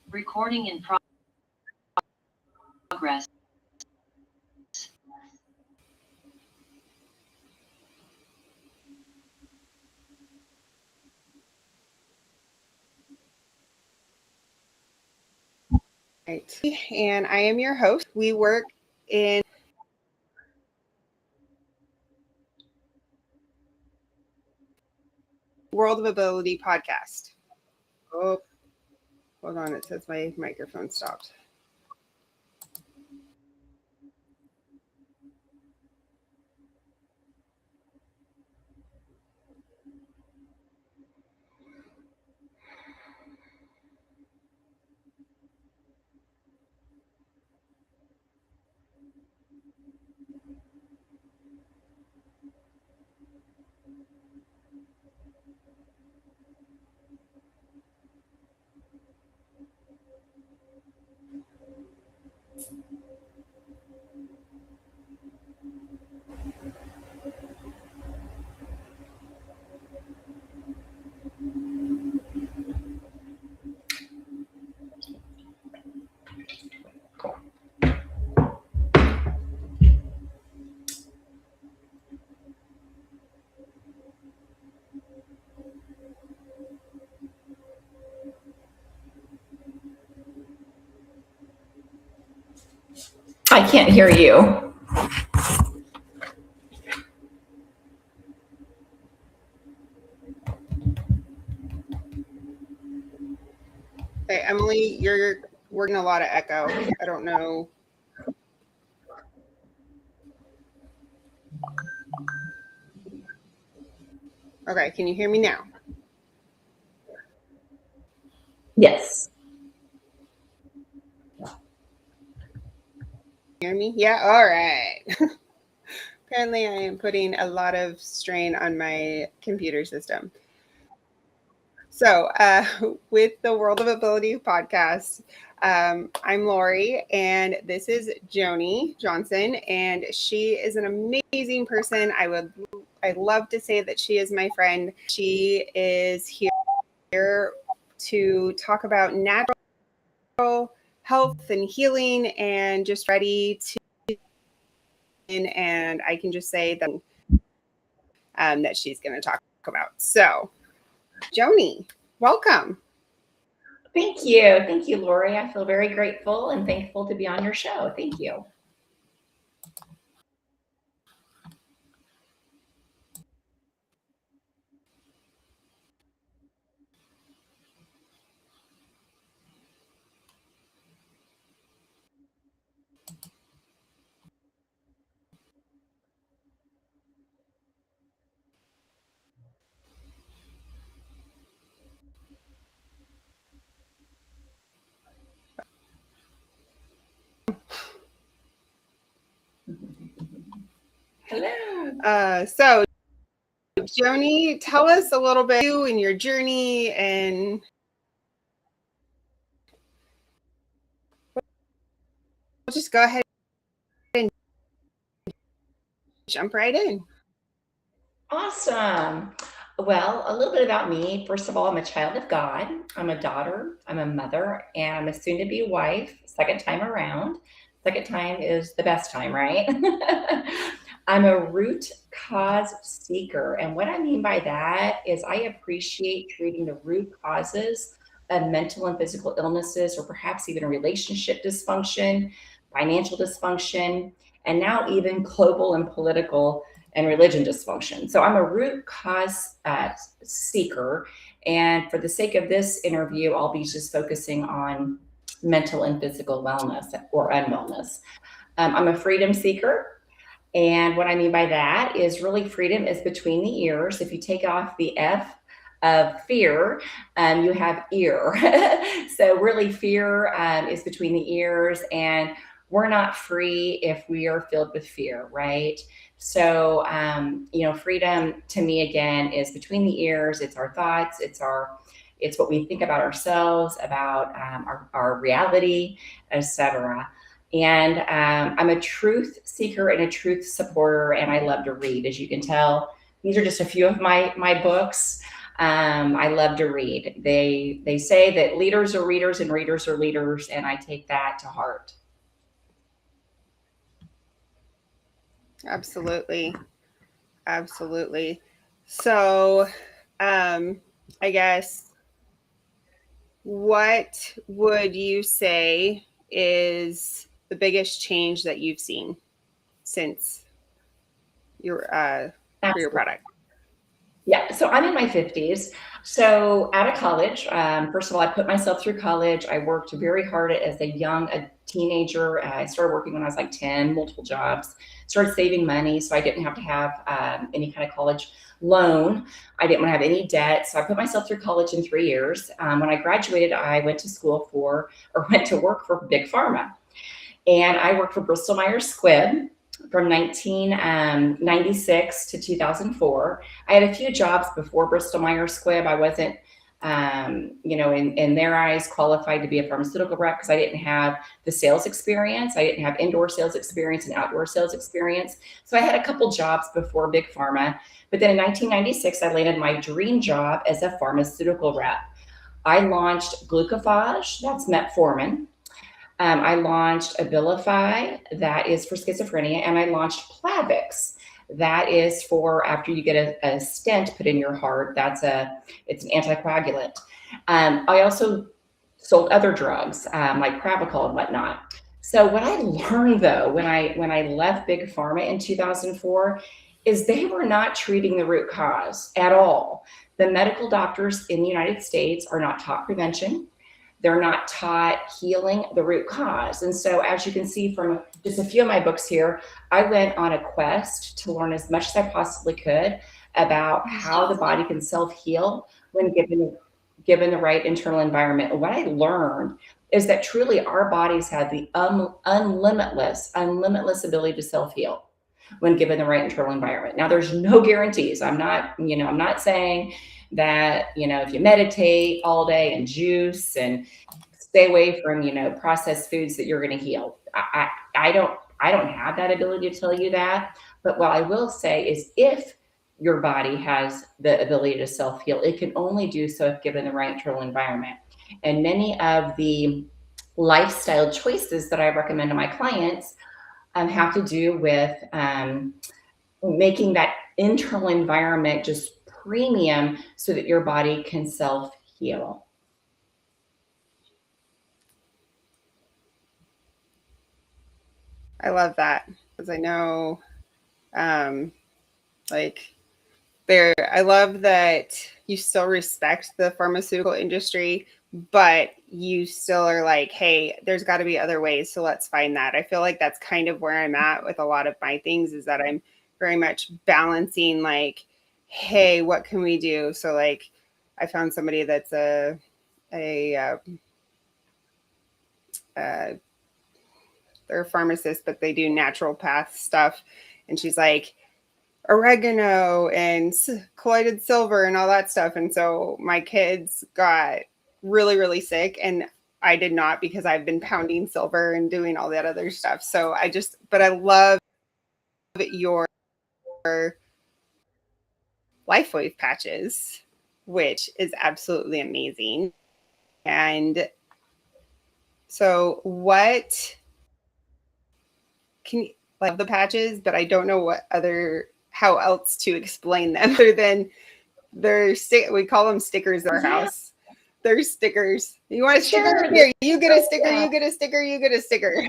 Recording in progress. Right. And I am your host. We work in World of Ability podcast. Oh, hold on. It says my microphone stopped. I can't hear you. Hey, Emily, you're working a lot of echo. I don't know. Okay, can you hear me now? Yes. Hear me? Yeah, all right. Apparently I am putting a lot of strain on my computer system. So with the World of Ability podcast, I'm Lori, and this is Joni Johnson, and she is an amazing person. I love to say that she is my friend. She is here to talk about natural health and healing, and just ready to. And I can just say that she's going to talk about. So, Joni, welcome. Thank you. Thank you, Lori. I feel very grateful and thankful to be on your show. Thank you. Hello. So, Joni, tell us a little bit about you and your journey, and we'll just go ahead and jump right in. Awesome. Well, a little bit about me. First of all, I'm a child of God. I'm a daughter. I'm a mother, and I'm a soon-to-be wife. Second time around. Second time is the best time, right? I'm a root cause seeker. And what I mean by that is I appreciate treating the root causes of mental and physical illnesses, or perhaps even a relationship dysfunction, financial dysfunction, and now even global and political and religion dysfunction. So I'm a root cause seeker. And for the sake of this interview, I'll be just focusing on mental and physical wellness or unwellness. I'm a freedom seeker. And what I mean by that is really freedom is between the ears. If you take off the F of fear, you have ear. So really fear is between the ears, and we're not free if we are filled with fear, right? So, freedom to me, again, is between the ears. It's our thoughts. It's what we think about ourselves, about our reality, etc. And I'm a truth seeker and a truth supporter, and I love to read. As you can tell, these are just a few of my books. I love to read. They say that leaders are readers and readers are leaders, and I take that to heart. Absolutely. Absolutely. So, I guess, what would you say is the biggest change that you've seen since your for your Absolutely. product? Yeah, so I'm in my 50s. So out of college, first of all, I put myself through college. I worked very hard as a teenager. I started working when I was like 10, multiple jobs, started saving money so I didn't have to have any kind of college loan. I didn't want to have any debt. So I put myself through college in 3 years. When I graduated, I went to school went to work for Big Pharma. And I worked for Bristol Myers Squibb from 1996 to 2004. I had a few jobs before Bristol Myers Squibb. I wasn't, in their eyes, qualified to be a pharmaceutical rep because I didn't have the sales experience. I didn't have indoor sales experience and outdoor sales experience. So I had a couple jobs before Big Pharma. But then in 1996, I landed my dream job as a pharmaceutical rep. I launched Glucophage, that's metformin. I launched Abilify, that is for schizophrenia, and I launched Plavix, that is for after you get a stent put in your heart. It's an anticoagulant. I also sold other drugs like Pravachol and whatnot. So what I learned though when I left Big Pharma in 2004 is they were not treating the root cause at all. The medical doctors in the United States are not taught prevention. They're not taught healing the root cause. And so as you can see from just a few of my books here, I went on a quest to learn as much as I possibly could about how the body can self-heal when given the right internal environment. And what I learned is that truly our bodies have the unlimitless ability to self-heal when given the right internal environment. Now there's no guarantees. I'm not saying that, if you meditate all day and juice and stay away from, processed foods that you're going to heal. I don't have that ability to tell you that. But what I will say is if your body has the ability to self-heal, it can only do so if given the right internal environment. And many of the lifestyle choices that I recommend to my clients have to do with making that internal environment just premium so that your body can self-heal. I love that because I know, I love that you still respect the pharmaceutical industry, but you still are like, hey, there's got to be other ways. So let's find that. I feel like that's kind of where I'm at with a lot of my things is that I'm very much balancing like, hey, what can we do? So like I found somebody that's they're a pharmacist, but they do natural path stuff. And she's like, oregano and colloidal silver and all that stuff. And so my kids got really, really sick. And I did not because I've been pounding silver and doing all that other stuff. So but I love your Lifewave patches, which is absolutely amazing. And so what can you like the patches, but I don't know how else to explain them other than we call them stickers in our house. They're stickers. You want a sticker? Here, you get a sticker, you get a sticker, you get a sticker.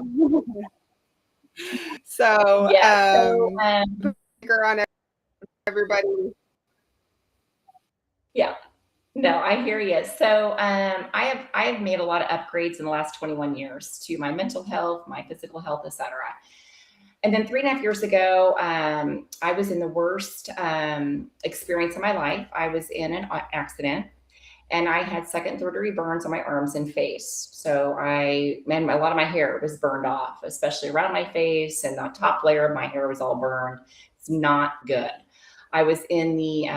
So, put a sticker on everybody. Yeah. No, I hear you. So I have made a lot of upgrades in the last 21 years to my mental health, my physical health, etc. And then 3.5 years ago, I was in the worst experience of my life. I was in an accident and I had second and third degree burns on my arms and face. So a lot of my hair was burned off, especially around my face, and the top layer of my hair was all burned. It's not good. I was in the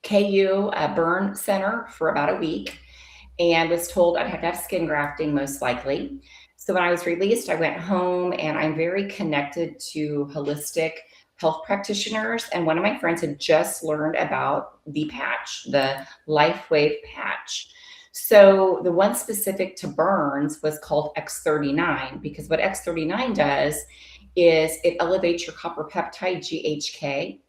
KU burn center for about a week and was told I'd have to have skin grafting most likely. So when I was released, I went home, and I'm very connected to holistic health practitioners, and one of my friends had just learned about the patch, the Lifewave patch. So the one specific to burns was called X39, because what X39 does is it elevates your copper peptide, GHK,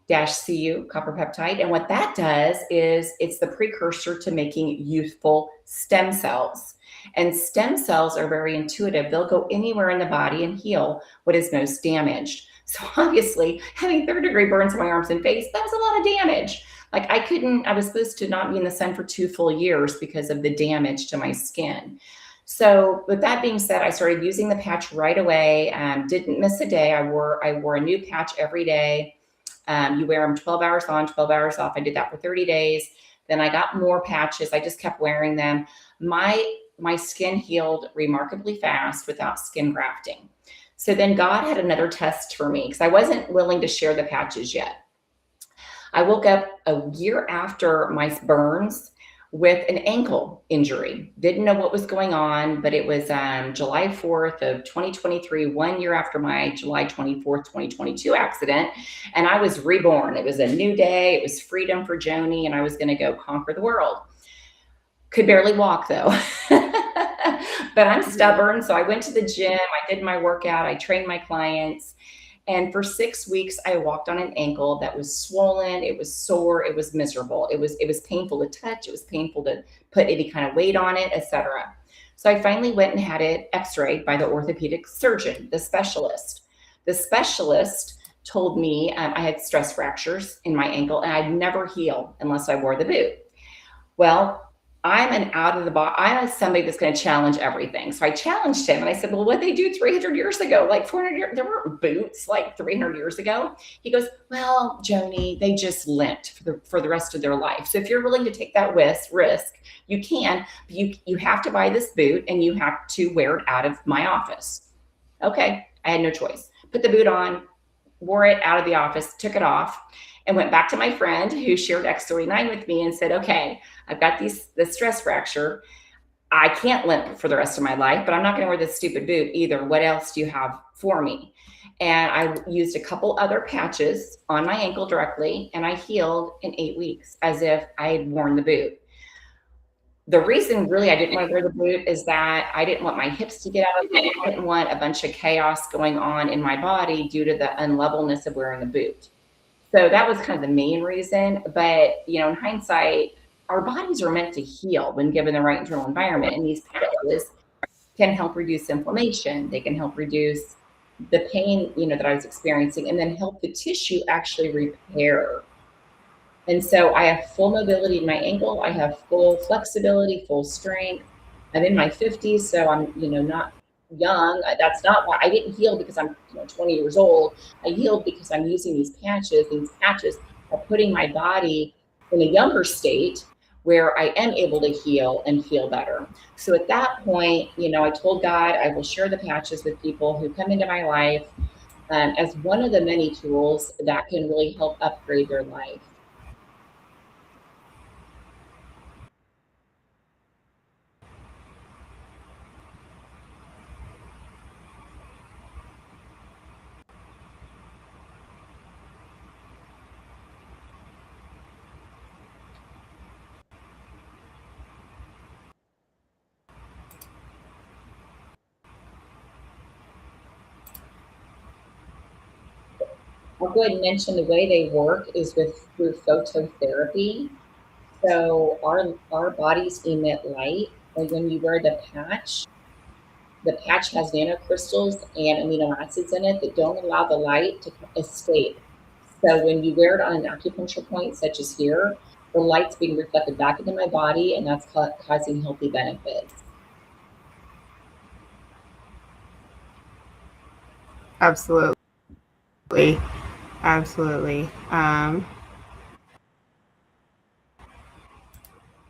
Cu, copper peptide. And what that does is it's the precursor to making youthful stem cells. And stem cells are very intuitive. They'll go anywhere in the body and heal what is most damaged. So obviously, having third-degree burns on my arms and face, that was a lot of damage. Like I was supposed to not be in the sun for 2 full years because of the damage to my skin. So with that being said, I started using the patch right away. Didn't miss a day. I wore a new patch every day. You wear them 12 hours on, 12 hours off. I did that for 30 days. Then I got more patches. I just kept wearing them. My skin healed remarkably fast without skin grafting. So then God had another test for me because I wasn't willing to share the patches yet. I woke up a year after my burns with an ankle injury. Didn't know what was going on, but it was July 4th of 2023, 1 year after my July 24th, 2022 accident. And I was reborn. It was a new day. It was freedom for Joni, and I was going to go conquer the world. Could barely walk though. But I'm stubborn. So I went to the gym. I did my workout. I trained my clients. And for 6 weeks, I walked on an ankle that was swollen. It was sore. It was miserable. It was painful to touch. It was painful to put any kind of weight on it, etc. So I finally went and had it x-rayed by the orthopedic surgeon, the specialist. The specialist told me I had stress fractures in my ankle and I'd never heal unless I wore the boot. Well, I'm an out of the box. I'm somebody that's going to challenge everything. So I challenged him and I said, well, what they do 300 years ago, like 400 years, there weren't boots like 300 years ago. He goes, well, Joni, they just limped for the rest of their life. So if you're willing to take that risk, you can, but you have to buy this boot and you have to wear it out of my office. Okay. I had no choice. Put the boot on, wore it out of the office, took it off, and went back to my friend who shared X39 with me and said, okay, I've got this stress fracture. I can't limp for the rest of my life, but I'm not going to wear this stupid boot either. What else do you have for me? And I used a couple other patches on my ankle directly, and I healed in 8 weeks as if I had worn the boot. The reason really I didn't want to wear the boot is that I didn't want my hips to get out of it. I didn't want a bunch of chaos going on in my body due to the unlevelness of wearing the boot. So that was kind of the main reason. But, in hindsight, our bodies are meant to heal when given the right internal environment. And these patches can help reduce inflammation. They can help reduce the pain, that I was experiencing, and then help the tissue actually repair. And so I have full mobility in my ankle. I have full flexibility, full strength. I'm in my 50s, so I'm, not young. That's not why I didn't heal because I'm 20 years old. I healed because I'm using these patches. These patches are putting my body in a younger state where I am able to heal and feel better. So at that point, I told God I will share the patches with people who come into my life as one of the many tools that can really help upgrade their life. I'll go ahead and mention the way they work is through phototherapy. So our bodies emit light, and when you wear the patch has nanocrystals and amino acids in it that don't allow the light to escape. So when you wear it on an acupuncture point, such as here, the light's being reflected back into my body, and that's causing healthy benefits. Absolutely. Absolutely.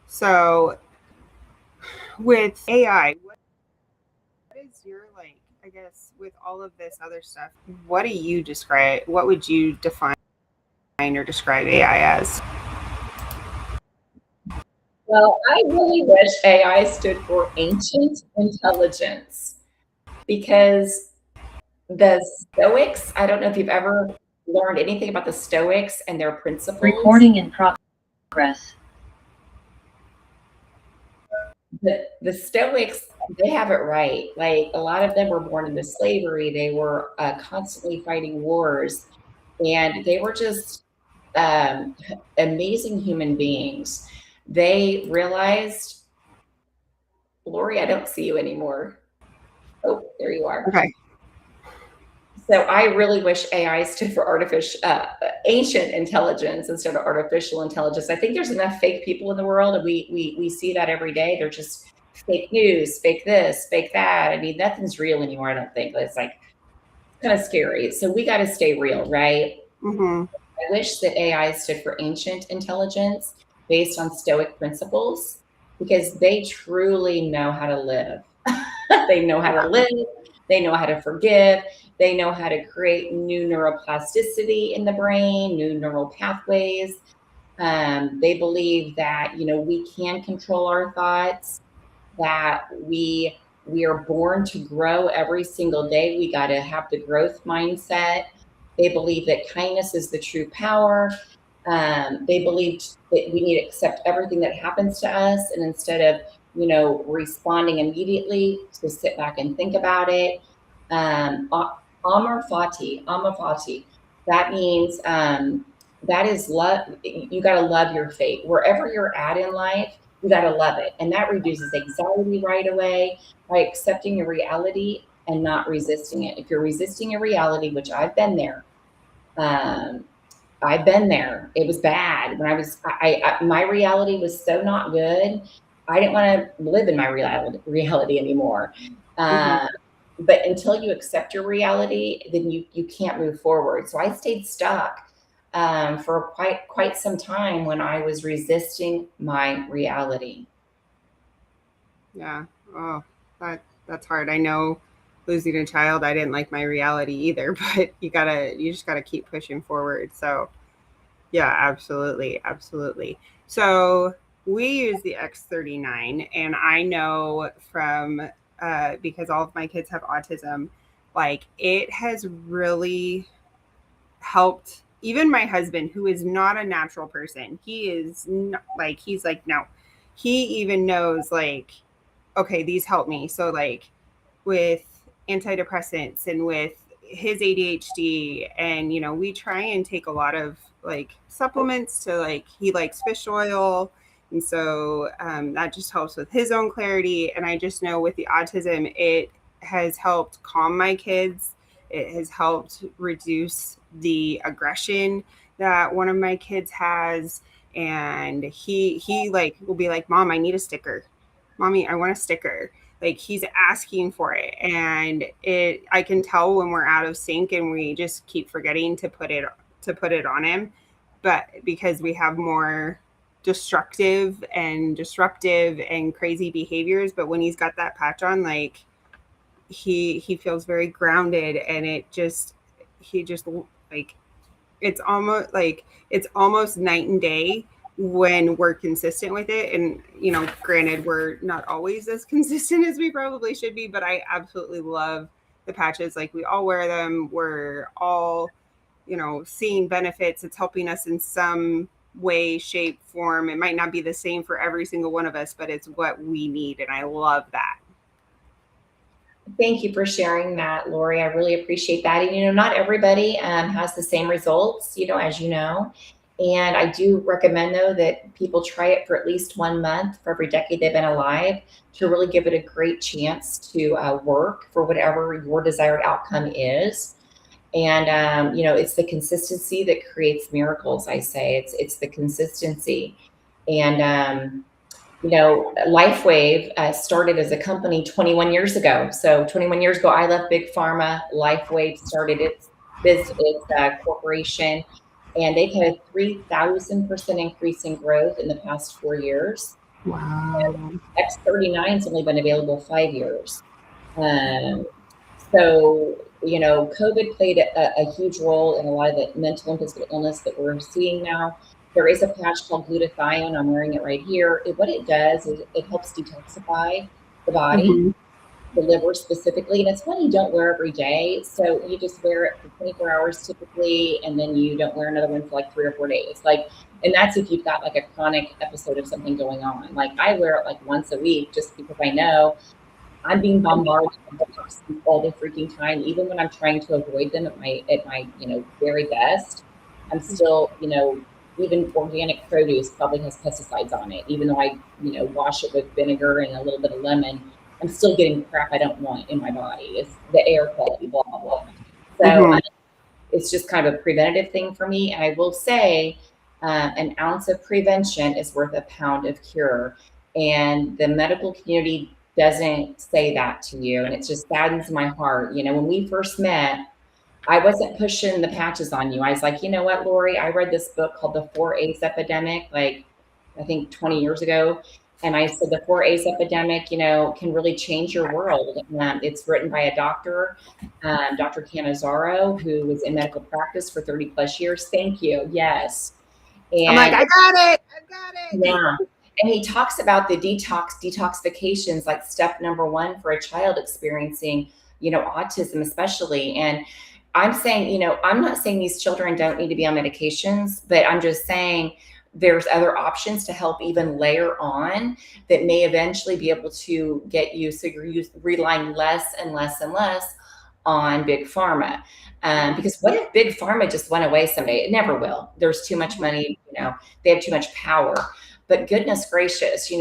So with AI, what is your, I guess, with all of this other stuff, what would you define or describe AI as? Well, I really wish AI stood for ancient intelligence, because the Stoics, I don't know if you've ever learned anything about the Stoics and their principles. Recording in progress. The Stoics, they have it right. Like, a lot of them were born into slavery. They were constantly fighting wars, and they were just amazing human beings. They realized, Lori, I don't see you anymore. Oh, there you are. Okay. So I really wish AI stood for ancient intelligence instead of artificial intelligence. I think there's enough fake people in the world, and we see that every day. They're just fake news, fake this, fake that. I mean, nothing's real anymore, I don't think. It's like kind of scary. So we got to stay real, right? Mm-hmm. I wish that AI stood for ancient intelligence based on Stoic principles, because they truly know how to live. They know how to live. They know how to forgive. They know how to create new neuroplasticity in the brain, new neural pathways. They believe that, we can control our thoughts, that we are born to grow every single day. We got to have the growth mindset. They believe that kindness is the true power. They believe that we need to accept everything that happens to us, and instead of responding immediately, to sit back and think about it. Amor fati. That means that is love. You got to love your fate. Wherever you're at in life, you got to love it. And that reduces anxiety right away by accepting your reality and not resisting it. If you're resisting your reality, which I've been there, it was bad when my reality was so not good. I didn't want to live in my reality anymore. But until you accept your reality, then you can't move forward. So I stayed stuck for quite some time when I was resisting my reality. Yeah. Oh, that's hard. I know, losing a child, I didn't like my reality either, but you just gotta keep pushing forward. So yeah, absolutely. So we use the X39, and I know from because all of my kids have autism, like, it has really helped. Even my husband, who is not a natural person, he's like, no, he even knows, like, okay, these help me. So, like, with antidepressants and with his ADHD, and we try and take a lot of, like, supplements to, like, he likes fish oil, and so that just helps with his own clarity. And I just know with the autism, it has helped calm my kids. It has helped reduce the aggression that one of my kids has. And he like will be like, Mom, I need a sticker. Mommy, I want a sticker. Like, he's asking for it, and I can tell when we're out of sync and we just keep forgetting to put it on him. But because we have more destructive and disruptive and crazy behaviors, but when he's got that patch on, like, he feels very grounded, and he just like, it's almost night and day when we're consistent with it. And granted, we're not always as consistent as we probably should be, but I absolutely love the patches. Like, we all wear them. We're all seeing benefits. It's helping us in some way, shape, form. It might not be the same for every single one of us, but it's what we need, and I love that. Thank you for sharing that, Lori. I really appreciate that. And not everybody has the same results, as you know. And I do recommend, though, that people try it for at least 1 month for every decade they've been alive, to really give it a great chance to work for whatever your desired outcome is. And it's the consistency that creates miracles. I say it's the consistency. And Lifewave started as a company 21 years ago. So 21 years ago, I left Big Pharma. Lifewave started its corporation, and they've had a 3,000% increase in growth in the past 4 years. Wow. X39's only been available 5 years. So, COVID played a huge role in a lot of the mental and physical illness that we're seeing now. There is a patch called glutathione. I'm wearing it right here. What it does is it helps detoxify the body. the liver specifically, and it's one you don't wear every day. So you just wear it for 24 hours typically, and then you don't wear another one for like 3 or 4 days. Like, and that's if you've got like a chronic episode of something going on. Like I wear it like once a week just because I know I'm being bombarded with toxins all the freaking time, even when I'm trying to avoid them at my very best. I'm still, even organic produce probably has pesticides on it, even though I, wash it with vinegar and a little bit of lemon. I'm still getting crap I don't want in my body. It's the air quality, blah blah blah. So it's just kind of a preventative thing for me. And I will say, an ounce of prevention is worth a pound of cure. And the medical community doesn't say that to you. And it just saddens my heart. When we first met, I wasn't pushing the patches on you. I was like, you know what, Lori, I read this book called The 4-ACE Epidemic, like I think 20 years ago. And I said the 4-ACE epidemic, can really change your world. It's written by a doctor, Dr. Cannizzaro, who was in medical practice for 30 plus years. Thank you. Yes. And I'm like, I got it. Yeah. And he talks about the detoxifications, like step number one for a child experiencing, autism, especially. And I'm saying, I'm not saying these children don't need to be on medications, but I'm just saying there's other options to help even layer on that may eventually be able to get you. So you're relying less and less and less on big pharma. Because what if big pharma just went away someday? It never will. There's too much money, they have too much power. But goodness gracious, I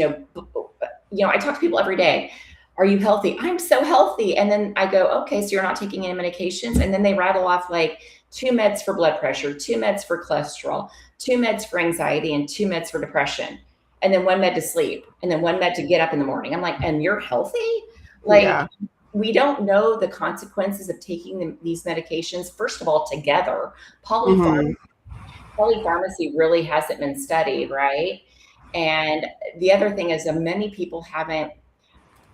talk to people every day. Are you healthy? I'm so healthy. And then I go, okay, so you're not taking any medications. And then they rattle off like 2 meds for blood pressure, 2 meds for cholesterol, 2 meds for anxiety, and 2 meds for depression. And then 1 med to sleep. And then 1 med to get up in the morning. I'm like, and you're healthy? Like, we don't know the consequences of taking these medications, first of all, together. Polypharmacy really hasn't been studied, right? And the other thing is that many people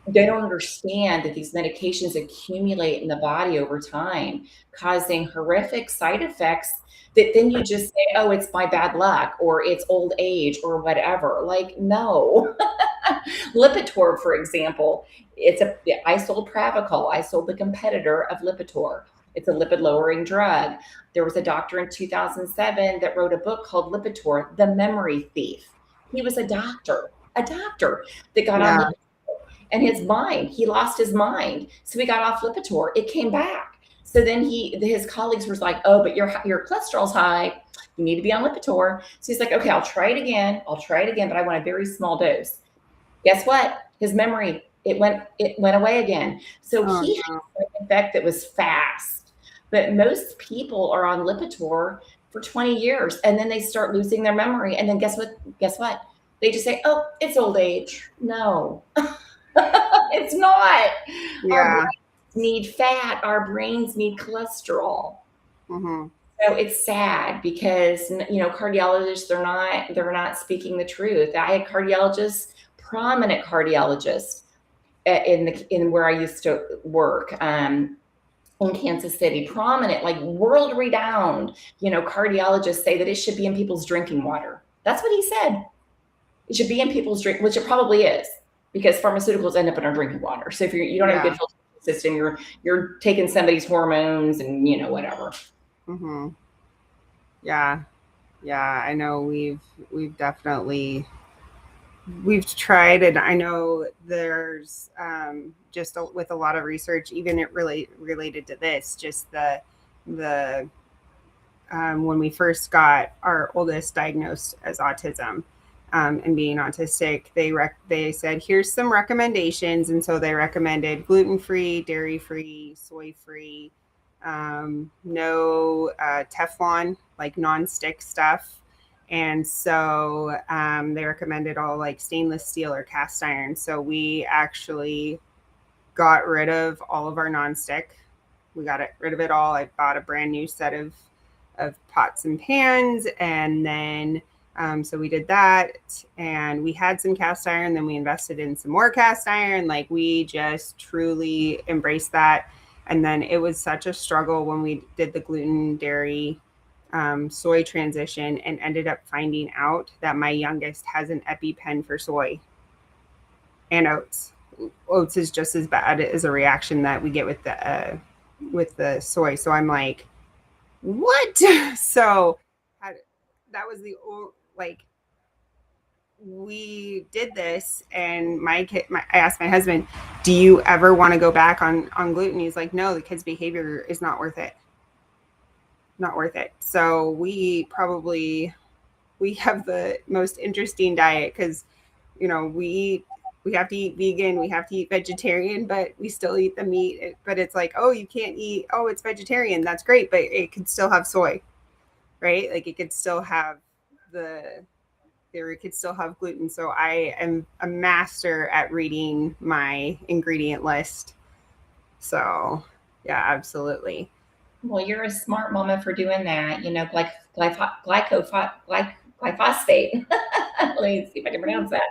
they don't understand that these medications accumulate in the body over time, causing horrific side effects that then you just say, oh, it's my bad luck, or it's old age, or whatever. Like, no. Lipitor, for example, I sold Pravachol. I sold the competitor of Lipitor. It's a lipid lowering drug. There was a doctor in 2007 that wrote a book called Lipitor, The Memory Thief. He was a doctor that got on Lipitor, and he lost his mind. So he got off Lipitor. It came back. So then his colleagues were like, oh, but your cholesterol's high. You need to be on Lipitor. So he's like, okay, I'll try it again, but I want a very small dose. Guess what? His memory, it went away again. So he had an effect that was fast. But most people are on Lipitor for 20 years, and then they start losing their memory. And then guess what? They just say, oh, it's old age. No, it's not. Our brains need fat. Our brains need cholesterol. So it's sad because, cardiologists, they're not speaking the truth. I had cardiologists, prominent cardiologists in where I used to work, in Kansas City, prominent, like world renowned, cardiologists say that it should be in people's drinking water. That's what he said. It should be in people's drink, which it probably is, because pharmaceuticals end up in our drinking water. So if you don't have a good filtration system, you're taking somebody's hormones and whatever. Yeah. I know we've definitely tried, and I know there's just with a lot of research, even it related to this, just the when we first got our oldest diagnosed as autism, and being autistic, they said, here's some recommendations. And so they recommended gluten-free, dairy-free, soy-free, no Teflon, like non-stick stuff. And so they recommended all like stainless steel or cast iron. So we actually got rid of all of our non-stick. We got rid of it all. I bought a brand new set of pots and pans, and then so we did that, and we had some cast iron, then we invested in some more cast iron. Like, we just truly embraced that. And then it was such a struggle when we did the gluten, dairy, soy transition, and ended up finding out that my youngest has an EpiPen for soy and oats. oats is just as bad as a reaction that we get with the soy. So I'm like, what? So that was the old, like, we did this, and I asked my husband, do you ever want to go back on gluten? He's like, no, the kid's behavior is not worth it. Not worth it. So we have the most interesting diet, because, you know, we have to eat vegan, we have to eat vegetarian, but we still eat the meat. But it's like, oh, you can't eat, oh, it's vegetarian. That's great. But it could still have soy, right? Like it could still have it could still have gluten. So I am a master at reading my ingredient list. So yeah, absolutely. Well, you're a smart mama for doing that. You know, glyphosate. Let me see if I can pronounce that.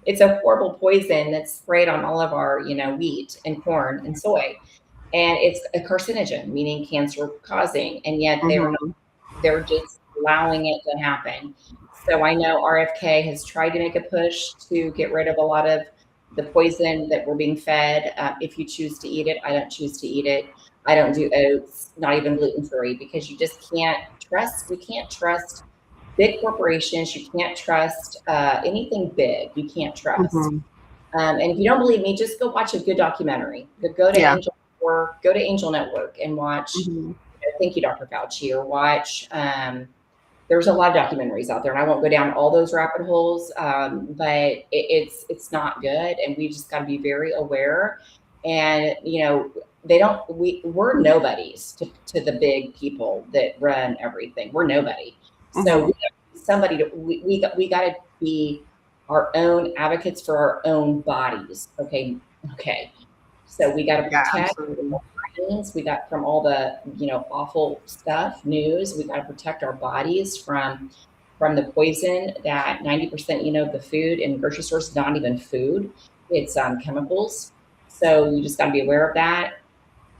It's a horrible poison that's sprayed on all of our, wheat and corn and soy. And it's a carcinogen, meaning cancer causing. And yet they're just allowing it to happen. So I know RFK has tried to make a push to get rid of a lot of the poison that we're being fed. If you choose to eat it, I don't choose to eat it. I don't do oats, not even gluten-free, because you just can't trust. We can't trust big corporations. You can't trust anything big. You can't trust. And if you don't believe me, just go watch a good documentary. Go to Angel Network and watch. Thank you, Dr. Fauci, or watch. There's a lot of documentaries out there, and I won't go down all those rabbit holes, but it's not good, and we just got to be very aware. And we're nobodies to the big people that run everything. We're nobody. So we got to be our own advocates for our own bodies. Okay. So we got to protect our brains. We got from all the awful stuff, news. We got to protect our bodies from the poison that 90% of the food in grocery stores is not even food. It's chemicals. So you just got to be aware of that.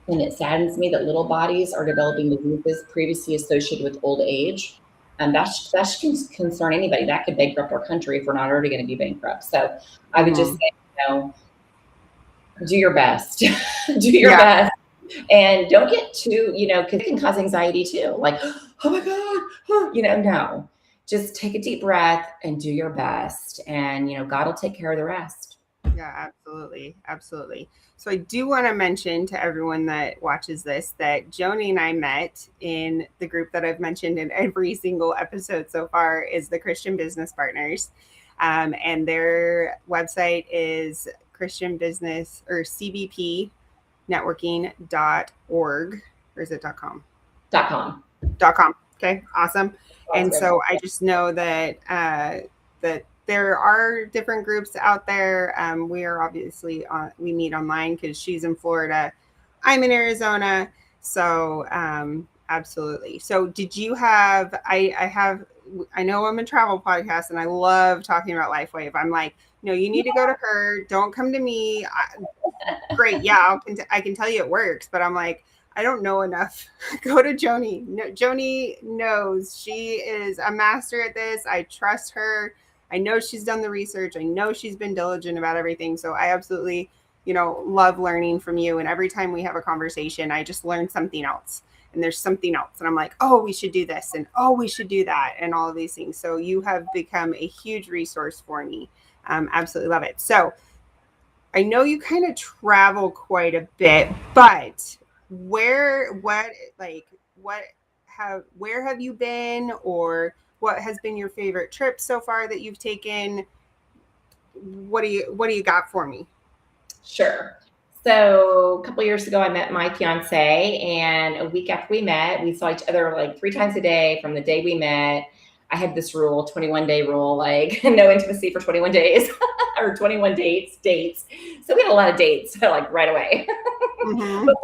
And it saddens me that little bodies are developing diseases previously associated with old age. And that should concern anybody. That could bankrupt our country if we're not already going to be bankrupt. So I would just say, do your best. Do your best. And don't get too, because it can cause anxiety too. Like, oh my God, no. Just take a deep breath and do your best. And, God will take care of the rest. Yeah, absolutely. Absolutely. So I do want to mention to everyone that watches this that Joni and I met in the group that I've mentioned in every single episode so far is the Christian Business Partners. And their website is Christian Business or CBP networking.org, or is it .com? .com. Okay, awesome. And so I just know that that there are different groups out there. We are obviously we meet online because she's in Florida, I'm in Arizona. So absolutely. So did you have? I know I'm a travel podcast, and I love talking about Lifewave. I'm like, no, you need to go to her. Don't come to me. Great. Yeah, I can tell you it works, but I'm like, I don't know enough. Go to Joni. No, Joni knows. She is a master at this. I trust her. I know she's done the research. I know she's been diligent about everything. So I absolutely, love learning from you. And every time we have a conversation, I just learn something else. And there's something else. And I'm like, oh, we should do this. And oh, we should do that. And all of these things. So you have become a huge resource for me. Absolutely love it. So I know you kind of travel quite a bit, but where have you been, or what has been your favorite trip so far that you've taken? What do you got for me? Sure. So a couple of years ago, I met my fiance, and a week after we met, we saw each other like 3 times a day from the day we met. I had this rule, 21-day rule, like no intimacy for 21 days or 21 dates. So we had a lot of dates, like right away. But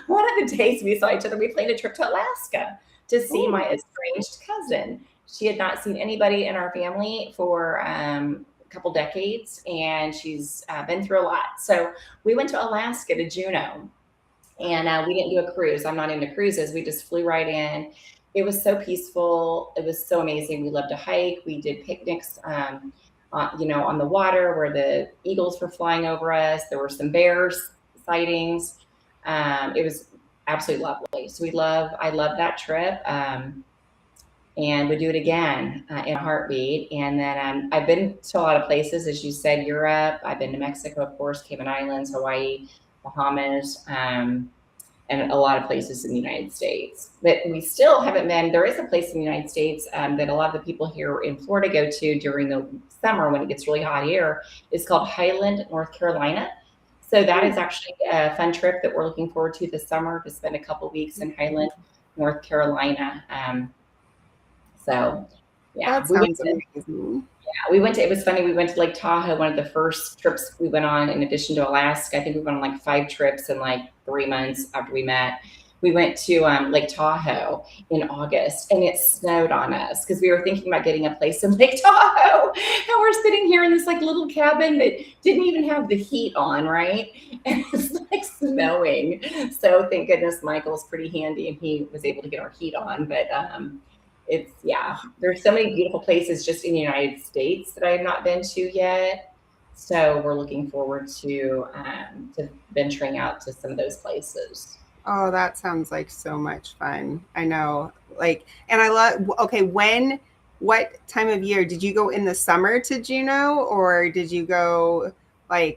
one of the days we saw each other, we planned a trip to Alaska to see my estranged cousin. She had not seen anybody in our family for a couple decades, and she's been through a lot. So we went to Alaska to Juneau, and we didn't do a cruise. I'm not into cruises. We just flew right in. It was so peaceful. It was so amazing. We loved to hike. We did picnics on on the water where the eagles were flying over us. There were some bears sightings. It was absolutely lovely. So I love that trip. And would do it again in a heartbeat. And then I've been to a lot of places, as you said, Europe. I've been to Mexico, of course, Cayman Islands, Hawaii, Bahamas, and a lot of places in the United States. But we still haven't been. There is a place in the United States that a lot of the people here in Florida go to during the summer when it gets really hot here. It's called Highland, North Carolina. So that is actually a fun trip that we're looking forward to this summer, to spend a couple weeks in Highland, North Carolina. So yeah, That sounds amazing. it was funny. We went to Lake Tahoe, one of the first trips we went on in addition to Alaska. I think we went on like 5 trips in like 3 months after we met. We went to Lake Tahoe in August, and it snowed on us because we were thinking about getting a place in Lake Tahoe. And we're sitting here in this like little cabin that didn't even have the heat on, right? And it's like snowing. So thank goodness Michael's pretty handy and he was able to get our heat on. But there's so many beautiful places just in the United States that I have not been to yet. So we're looking forward to venturing out to some of those places. Oh, that sounds like so much fun. I know. And I love, okay, what time of year did you go? In the summer to Juneau, or did you go I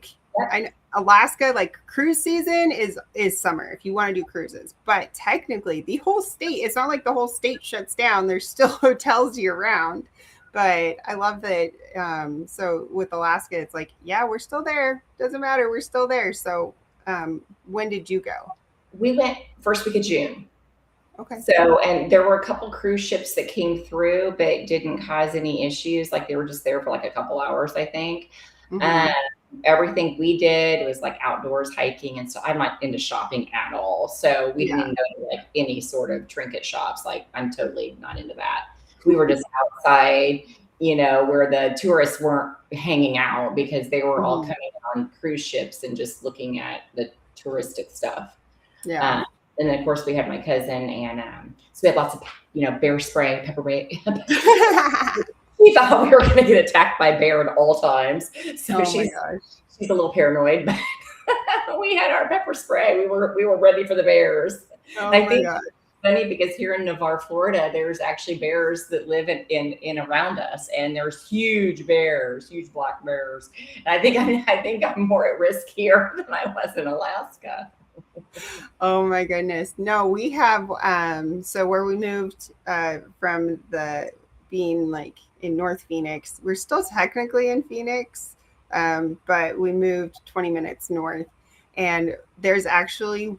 know Alaska, like cruise season is summer if you want to do cruises, but technically the whole state, it's not like the whole state shuts down. There's still hotels year round, but I love that. So with Alaska, it's like, yeah, we're still there. Doesn't matter. We're still there. So when did you go? We went first week of June. Okay. So, and there were a couple cruise ships that came through, but didn't cause any issues. Like they were just there for like a couple hours, I think. Mm-hmm. Everything we did was like outdoors hiking. And so I'm not into shopping at all. So we didn't even go to like any sort of trinket shops. Like I'm totally not into that. We were just outside, where the tourists weren't hanging out because they were all coming on cruise ships and just looking at the touristic stuff. Yeah. And then of course we had my cousin, and so we had lots of, bear spray, pepper spray. We thought we were going to get attacked by a bear at all times. So she's a little paranoid, but we had our pepper spray. We were ready for the bears. Oh I think gosh. it's funny because here in Navarre, Florida, there's actually bears that live in around us, and there's huge bears, huge black bears. And I think I'm more at risk here than I was in Alaska. Oh my goodness. No, we have, so where we moved from being like in North Phoenix, we're still technically in Phoenix, but we moved 20 minutes north, and there's actually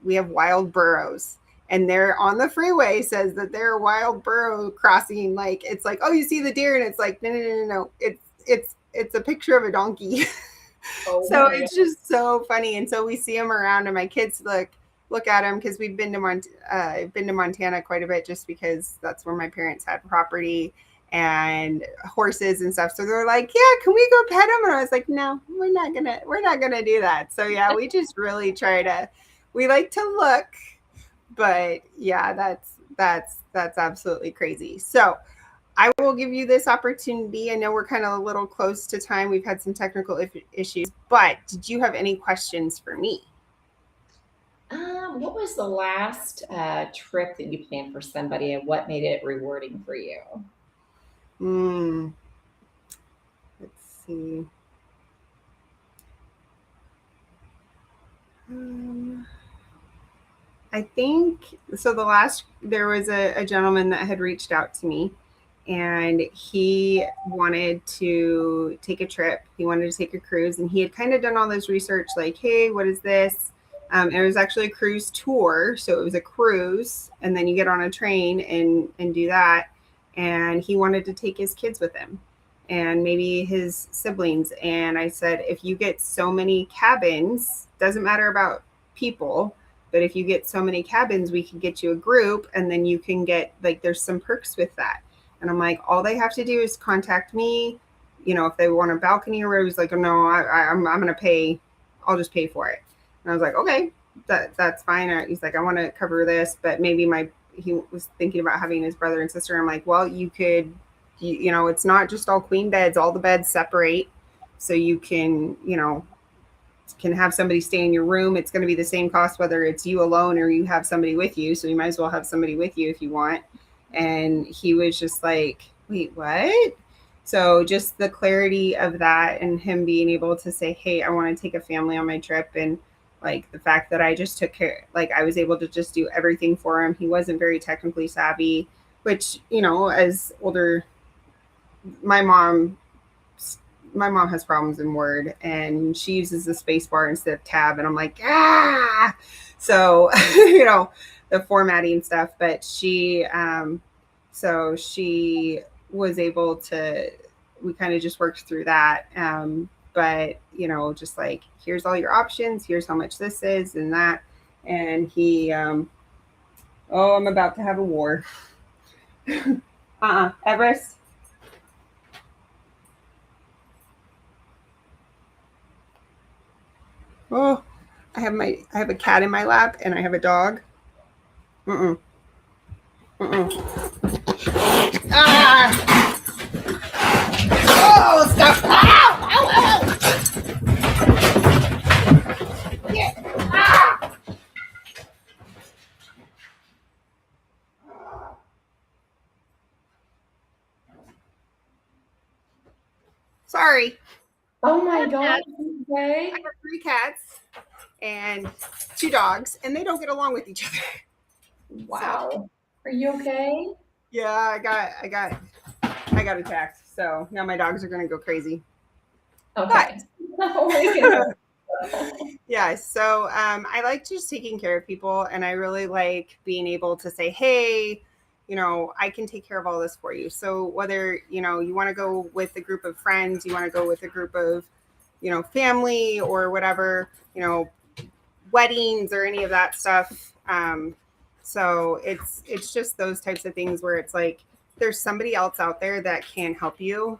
we have wild burros, and they're on the freeway says that they're a wild burro crossing. Like, it's like, oh, you see the deer, and it's like, no. It's a picture of a donkey. Oh, so it's just so funny. And so we see them around, and my kids look at them because we've been to Montana quite a bit just because that's where my parents had property and horses and stuff. So they're like, yeah, can we go pet them? And I was like, no, we're not gonna do that. So yeah, we just really we like to look, but yeah, that's absolutely crazy. So I will give you this opportunity. I know we're kind of a little close to time. We've had some technical issues, but did you have any questions for me? What was the last trip that you planned for somebody, and what made it rewarding for you? Let's see. I think so. There was a gentleman that had reached out to me, and he wanted to take a trip. He wanted to take a cruise, and he had kind of done all this research, like, hey, what is this? And it was actually a cruise tour. So it was a cruise, and then you get on a train and do that. And he wanted to take his kids with him and maybe his siblings. And I said, if you get so many cabins, doesn't matter about people, but if you get so many cabins, we can get you a group, and then you can get, like, there's some perks with that. And I'm like, all they have to do is contact me, if they want a balcony or whatever. He's like, oh, no, I'm going to pay. I'll just pay for it. And I was like, okay, that's fine. He's like, I want to cover this, but maybe he was thinking about having his brother and sister. I'm like, well, you could you know, it's not just all queen beds. All the beds separate, so you can, you know, can have somebody stay in your room. It's going to be the same cost whether it's you alone or you have somebody with you. So you might as well have somebody with you if you want. And he was just like, wait, what? So just the clarity of that and him being able to say, hey, I want to take a family on my trip. And like the fact that I just took care, like I was able to just do everything for him. He wasn't very technically savvy, which, you know, as older, my mom has problems in Word, and she uses the space bar instead of tab, and I'm like, ah. So you know, the formatting stuff. But so she was able to. We kind of just worked through that. But you know, just like, here's all your options. Here's how much this is and that. And he, oh, I'm about to have a war. Everest. Oh, I have a cat in my lap and I have a dog. Mm-mm. Ah! Oh, stop! Ow! Ow! Ow! Yeah. Ah! Sorry. Oh my God. Okay. I have 3 cats and 2 dogs, and they don't get along with each other. Wow. So, are you okay? Yeah, I got attacked. So now my dogs are gonna go crazy. Okay. Yeah, so I like just taking care of people, and I really like being able to say, hey, you know, I can take care of all this for you. So whether, you know, you want to go with a group of friends, you want to go with a group of, you know, family or whatever, you know, weddings or any of that stuff. So it's just those types of things where it's like there's somebody else out there that can help you,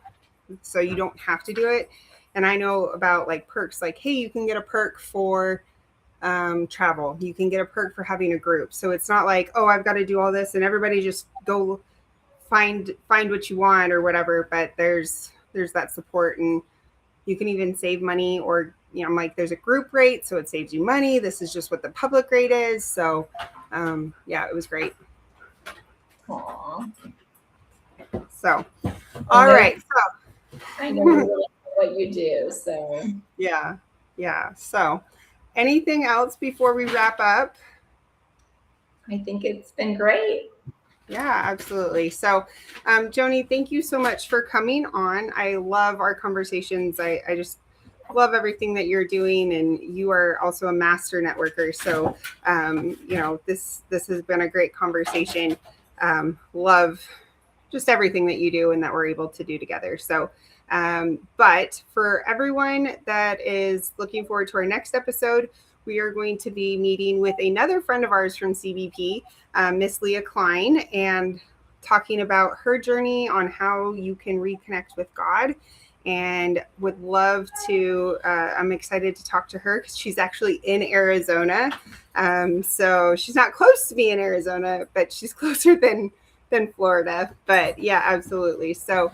so you don't have to do it. And I know about like perks, like, hey, you can get a perk for travel. You can get a perk for having a group. So it's not like, oh, I've got to do all this and everybody just go find what you want or whatever. But there's that support, and you can even save money, or, you know, I'm like, there's a group rate, so it saves you money. This is just what the public rate is. So yeah, it was great. Aww. So, all right. So I know you really what you do. So yeah. So anything else before we wrap up? I think it's been great. Yeah, absolutely. So, Joni, thank you so much for coming on. I love our conversations. I just love everything that you're doing, and you are also a master networker. So, you know, this has been a great conversation. Love just everything that you do and that we're able to do together. So, but for everyone that is looking forward to our next episode, we are going to be meeting with another friend of ours from CBP, Miss Leah Klein, and talking about her journey on how you can reconnect with God. And would love to, I'm excited to talk to her because she's actually in Arizona. So she's not close to me in Arizona, but she's closer than Florida. But yeah, absolutely. So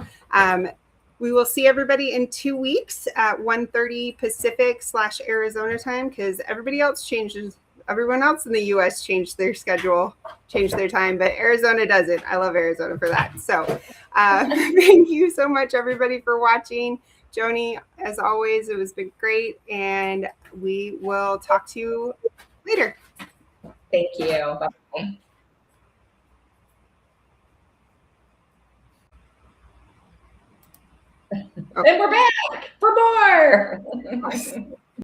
we will see everybody in 2 weeks at 1:30 Pacific / Arizona time, because everyone else in the US changed their schedule, changed their time, but Arizona doesn't. I love Arizona for that. So thank you so much, everybody, for watching. Joni, as always, it was been great, and we will talk to you later. Thank you. Bye. And we're back for more.